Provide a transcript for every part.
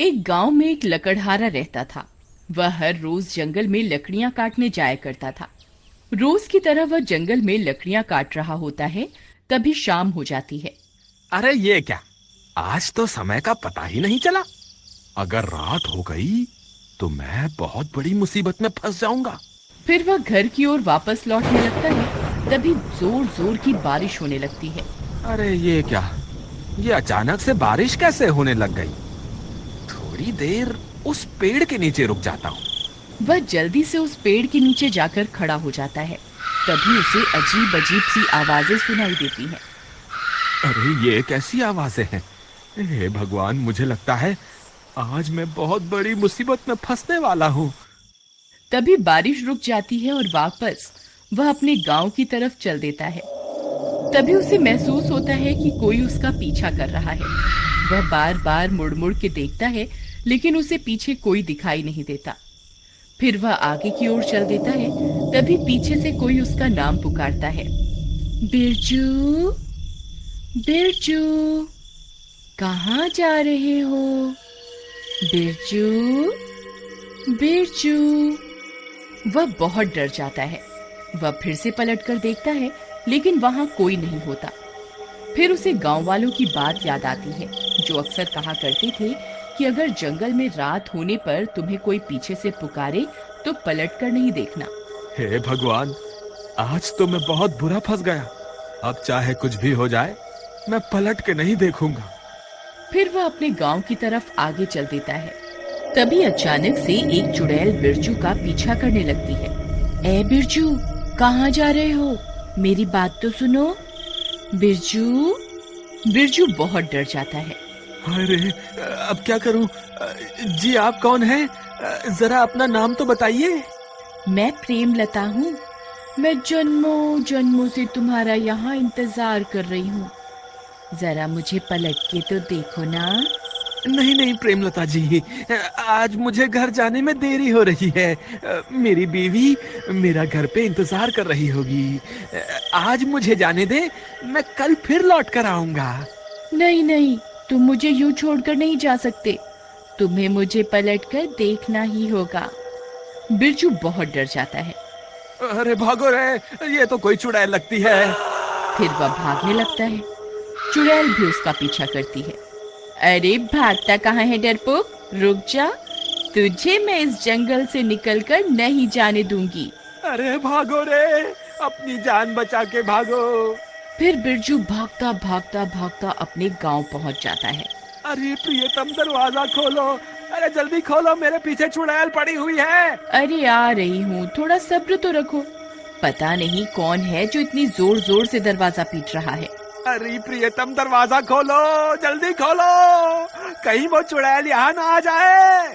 एक गांव में एक लकड़हारा रहता था। वह हर रोज जंगल में लकड़ियां काटने जाया करता था। रोज की तरह वह जंगल में लकड़ियां काट रहा होता है। तभी शाम हो जाती है। अरे ये क्या, आज तो समय का पता ही नहीं चला। अगर रात हो गई तो मैं बहुत बड़ी मुसीबत में फंस जाऊंगा। फिर वह घर की ओर वापस लौटने लगता है। तभी जोर जोर की बारिश होने लगती है। अरे ये क्या, ये अचानक से बारिश कैसे होने लग गई। थोड़ी देर उस पेड़ के नीचे रुक जाता हूँ। वह जल्दी से उस पेड़ के नीचे जाकर खड़ा हो जाता है। तभी उसे अजीब अजीब सी आवाजें सुनाई देती हैं। अरे ये कैसी आवाजें हैं। हे भगवान, मुझे लगता है आज मैं बहुत बड़ी मुसीबत में फंसने वाला हूँ। तभी बारिश रुक जाती है और वापस वह अपने गांव की तरफ चल देता है। तभी उसे महसूस होता है कि कोई उसका पीछा कर रहा है। वह बार बार मुड़ मुड़ के देखता है, लेकिन उसे पीछे कोई दिखाई नहीं देता। फिर वह आगे की ओर चल देता है। तभी पीछे से कोई उसका नाम पुकारता है। बिरजू, बिरजू, कहाँ जा रहे हो? बिरजू, बिरजू। वह बहुत डर जाता है। वह फिर से पलटकर देखता है, लेकिन वहां कोई नहीं होता। फिर उसे गांव वालों की बात याद आती है, जो अक्सर कहा करते थे कि अगर जंगल में रात होने पर तुम्हें कोई पीछे से पुकारे तो पलट कर नहीं देखना। हे भगवान, आज तो मैं बहुत बुरा फंस गया। अब चाहे कुछ भी हो जाए, मैं पलट के नहीं देखूंगा। फिर वह अपने गांव की तरफ आगे चल देता है। तभी अचानक से एक चुड़ैल बिरजू का पीछा करने लगती है। ए बिरजू, कहाँ जा रहे हो? मेरी बात तो सुनो। बिरजू। बिरजू बहुत डर जाता है। अरे अब क्या करूं। जी आप कौन हैं? जरा अपना नाम तो बताइए। मैं प्रेमलता हूँ। मैं जन्मों जन्मों से तुम्हारा यहाँ इंतजार कर रही हूँ। जरा मुझे पलट के तो देखो ना। नहीं नहीं प्रेमलता जी, आज मुझे घर जाने में देरी हो रही है। मेरी बीवी मेरा घर पे इंतजार कर रही होगी। आज मुझे जाने दे, मैं कल फिर लौट कर आऊंगा। नहीं नहीं, तुम मुझे यूं छोड़कर नहीं जा सकते। तुम्हें मुझे पलटकर देखना ही होगा। बिरजू बहुत डर जाता है। अरे भागो रे, ये तो कोई चुड़ैल लगती है। फिर वह भागने लगता है। चुड़ैल भी उसका पीछा करती है। अरे भागता कहाँ है डरपोक? रुक जा, तुझे मैं इस जंगल से निकलकर नहीं जाने दूंगी। अरे भागो रे, अपनी जान बचा के भागो। फिर बिरजू भागता भागता भागता अपने गांव पहुंच जाता है। अरे प्रियतम, दरवाजा खोलो। अरे जल्दी खोलो, मेरे पीछे चुड़ैल पड़ी हुई है। अरे आ रही हूँ, थोड़ा सब्र तो रखो। पता नहीं कौन है जो इतनी जोर जोर से दरवाजा पीट रहा है। अरे प्रियतम, दरवाजा खोलो, जल्दी खोलो, कहीं वो चुड़ैल यहाँ ना आ जाए।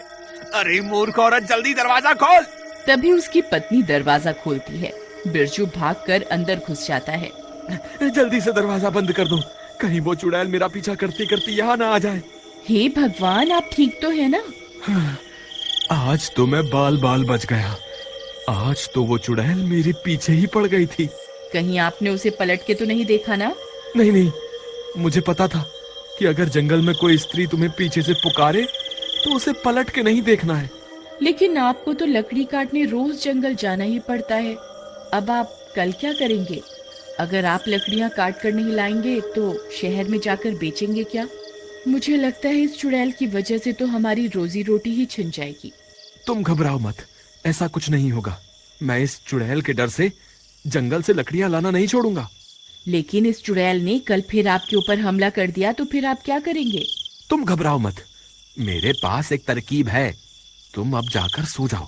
अरे मूर्ख औरत, जल्दी दरवाजा खोल। तभी उसकी पत्नी दरवाजा खोलती है। बिरजू भागकर अंदर घुस जाता है। जल्दी से दरवाजा बंद कर दो, कहीं वो चुड़ैल मेरा पीछा करती करती यहाँ ना आ जाए। हे भगवान, आप ठीक तो है ना? आज तो मैं बाल बाल बच गया। आज तो वो चुड़ैल मेरे पीछे ही पड़ गई थी। कहीं आपने उसे पलट के तो नहीं देखा ना? नहीं नहीं, मुझे पता था कि अगर जंगल में कोई स्त्री तुम्हें पीछे से पुकारे तो उसे पलट के नहीं देखना है। लेकिन आपको तो लकड़ी काटने रोज जंगल जाना ही पड़ता है। अब आप कल क्या करेंगे? अगर आप लकड़ियां काट कर नहीं लाएंगे तो शहर में जाकर बेचेंगे क्या? मुझे लगता है इस चुड़ैल की वजह से तो हमारी रोजी रोटी ही छिन जाएगी। तुम घबराओ मत, ऐसा कुछ नहीं होगा। मैं इस चुड़ैल के डर से जंगल से लकड़ियां लाना नहीं छोड़ूंगा। लेकिन इस चुड़ैल ने कल फिर आपके ऊपर हमला कर दिया तो फिर आप क्या करेंगे? तुम घबराओ मत, मेरे पास एक तरकीब है। तुम अब जाकर सो जाओ,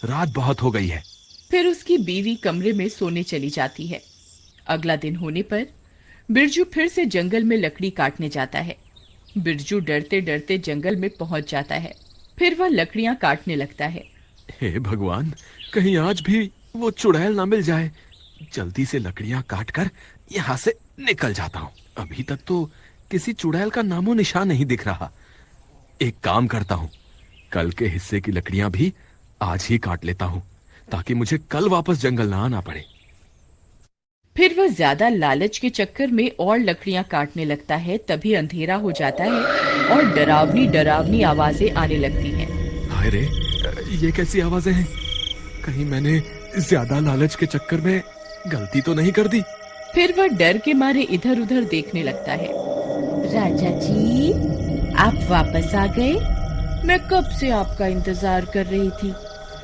रात बहुत हो गई है। फिर उसकी बीवी कमरे में सोने चली जाती है। अगला दिन होने पर बिरजू फिर से जंगल में लकड़ी काटने जाता है। बिरजू डरते डरते जंगल में पहुंच जाता है। फिर वह लकड़ियां काटने लगता है। हे भगवान, कहीं आज भी वो चुड़ैल ना मिल जाए। जल्दी से लकड़ियां काट कर यहाँ से निकल जाता हूँ। अभी तक तो किसी चुड़ैल का नामो निशान नहीं दिख रहा। एक काम करता हूँ, कल के हिस्से की लकड़ियां भी आज ही काट लेता हूँ, ताकि मुझे कल वापस जंगल ना आना पड़े। फिर वह ज्यादा लालच के चक्कर में और लकड़ियां काटने लगता है। तभी अंधेरा हो जाता है और डरावनी डरावनी आवाजें आने लगती हैं। हाय रे, ये कैसी आवाजें हैं? कहीं मैंने ज्यादा लालच के चक्कर में गलती तो नहीं कर दी? फिर वह डर के मारे इधर उधर देखने लगता है। राजा जी, आप वापस आ गए? मैं कब से आपका इंतजार कर रही थी।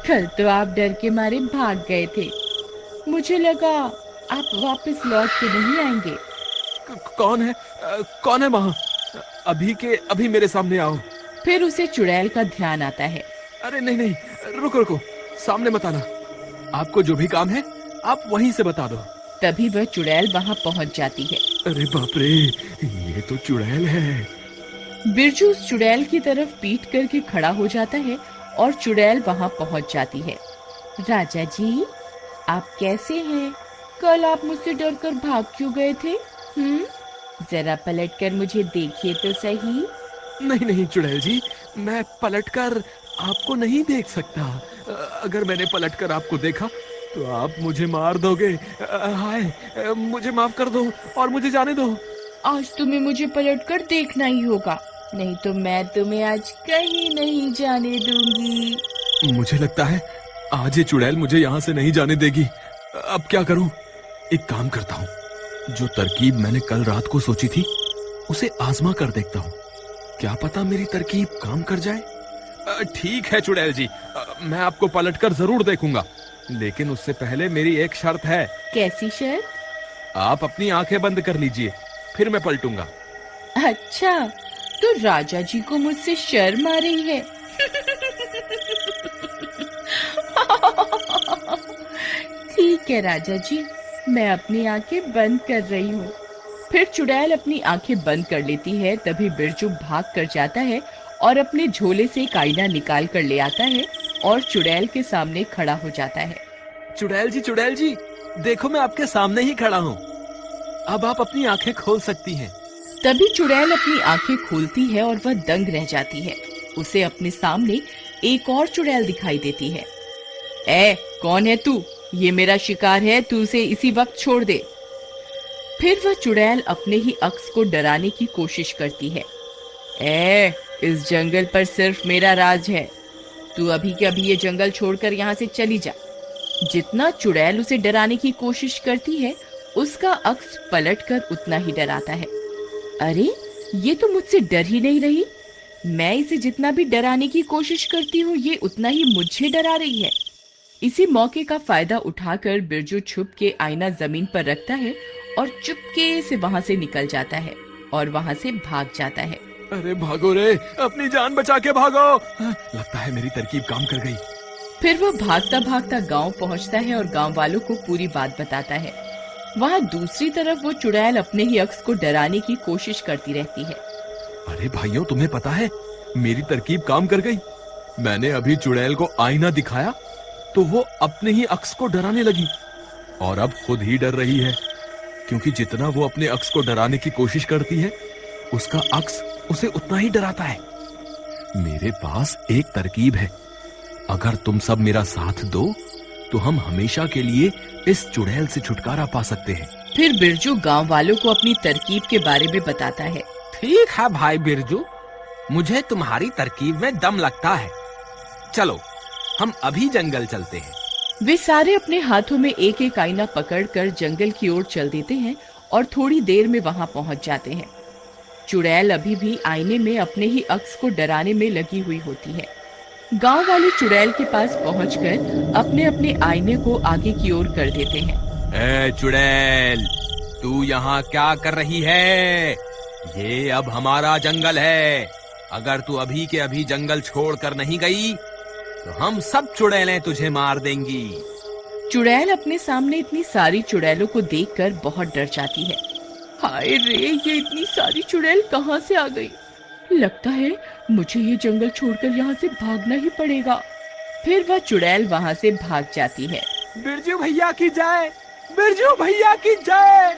कल तो आप डर के मारे भाग गए थे। मुझे लगा आप वापस लौट के नहीं आएंगे। कौन है वहाँ? अभी के अभी मेरे सामने आओ। फिर उसे चुड़ैल का ध्यान आता है। अरे नहीं नहीं, रुको, सामने मत आना। आपको जो भी काम है आप वहीं से बता दो। तभी वह चुड़ैल वहाँ पहुँच जाती है। अरे बाप रे, ये तो चुड़ैल है। बिरजू उस चुड़ैल की तरफ पीठ करके खड़ा हो जाता है और चुड़ैल वहाँ पहुँच जाती है। राजा जी, आप कैसे हैं? कल आप मुझसे डरकर भाग क्यों गए थे? जरा पलटकर मुझे देखिए तो सही। नहीं चुड़ैल जी, मैं पलटकर आपको नहीं देख सकता। अगर मैंने पलटकर आपको देखा तो आप मुझे मार दोगे। हाय, मुझे माफ कर दो और मुझे जाने दो। आज तुम्हें मुझे पलटकर देखना ही होगा, नहीं तो मैं तुम्हें आज कहीं नहीं जाने दूंगी। मुझे लगता है आज ये चुड़ैल मुझे यहाँ से नहीं जाने देगी। अब क्या करूं? एक काम करता हूँ, जो तरकीब मैंने कल रात को सोची थी उसे आजमा कर देखता हूँ। क्या पता मेरी तरकीब काम कर जाए। ठीक है चुड़ैल जी, मैं आपको पलटकर जरूर देखूंगा, लेकिन उससे पहले मेरी एक शर्त है। कैसी शर्त? आप अपनी आंखें बंद कर लीजिए, फिर मैं पलटूंगा। अच्छा, तो राजा जी को मुझसे शर्म आ रही है। ठीक है राजा जी, मैं अपनी आंखें बंद कर रही हूँ। फिर चुड़ैल अपनी आंखें बंद कर लेती है। तभी बिरजू भाग कर जाता है और अपने झोले से एक आईना निकाल कर ले आता है और चुड़ैल के सामने खड़ा हो जाता है। चुड़ैल जी, देखो मैं आपके सामने ही खड़ा हूँ। अब आप अपनी आंखें खोल सकती हैं। तभी चुड़ैल अपनी आंखें खोलती है और वह दंग रह जाती है। उसे अपने सामने एक और चुड़ैल दिखाई देती है। कौन है तू? ये मेरा शिकार है, तू उसे इसी वक्त छोड़ दे। फिर वह चुड़ैल अपने ही अक्स को डराने की कोशिश करती है। इस जंगल पर सिर्फ मेरा राज है, तू अभी के अभी ये जंगल छोड़कर यहाँ से चली जा। जितना चुड़ैल उसे डराने की कोशिश करती है, उसका अक्स पलटकर उतना ही डराता है। अरे, ये तो मुझसे डर ही नहीं रही। मैं इसे जितना भी डराने की कोशिश करती हूँ, ये उतना ही मुझे डरा रही है। इसी मौके का फायदा उठाकर बिरजू छुप के आईना जमीन पर रखता है और चुपके से वहाँ से निकल जाता है और वहाँ से भाग जाता है। अरे भागो रे, अपनी जान बचा के भागो। लगता है मेरी तरकीब काम कर गई। फिर वह भागता भागता गांव पहुँचता है और गांव वालों को पूरी बात बताता है। वहाँ दूसरी तरफ वो चुड़ैल अपने ही अक्स को डराने की कोशिश करती रहती है। अरे भाइयों, तुम्हें पता है मेरी तरकीब काम कर गई। मैंने अभी चुड़ैल को आईना दिखाया तो वो अपने ही अक्स को डराने लगी और अब खुद ही डर रही है, क्योंकि जितना वो अपने अक्स को डराने की कोशिश करती है, उसका अक्स उसे उतना ही डराता है। मेरे पास एक तरकीब है, अगर तुम सब मेरा साथ दो तो हम हमेशा के लिए इस चुड़ैल से छुटकारा पा सकते हैं। फिर बिरजू गांव वालों को अपनी तरकीब के बारे में बताता है। ठीक है भाई बिरजू, मुझे तुम्हारी तरकीब में दम लगता है। चलो हम अभी जंगल चलते हैं। वे सारे अपने हाथों में एक एक आईना पकड़कर जंगल की ओर चल देते हैं और थोड़ी देर में वहां पहुंच जाते हैं। चुड़ैल अभी भी आईने में अपने ही अक्स को डराने में लगी हुई होती है। गांव वाले चुड़ैल के पास पहुंचकर अपने अपने आईने को आगे की ओर कर देते हैं। चुड़ैल, तू यहाँ क्या कर रही है? ये अब हमारा जंगल है। अगर तू अभी के अभी जंगल छोड़कर नहीं गई तो हम सब चुड़ैलें तुझे मार देंगी। चुड़ैल अपने सामने इतनी सारी चुड़ैलों को देखकर बहुत डर जाती है। हाय रे, ये इतनी सारी चुड़ैल कहाँ से आ गई? लगता है मुझे ये जंगल छोड़कर यहाँ से भागना ही पड़ेगा। फिर वह चुड़ैल वहाँ से भाग जाती है। बिरजू भैया की जय, बिरजू भैया की जय।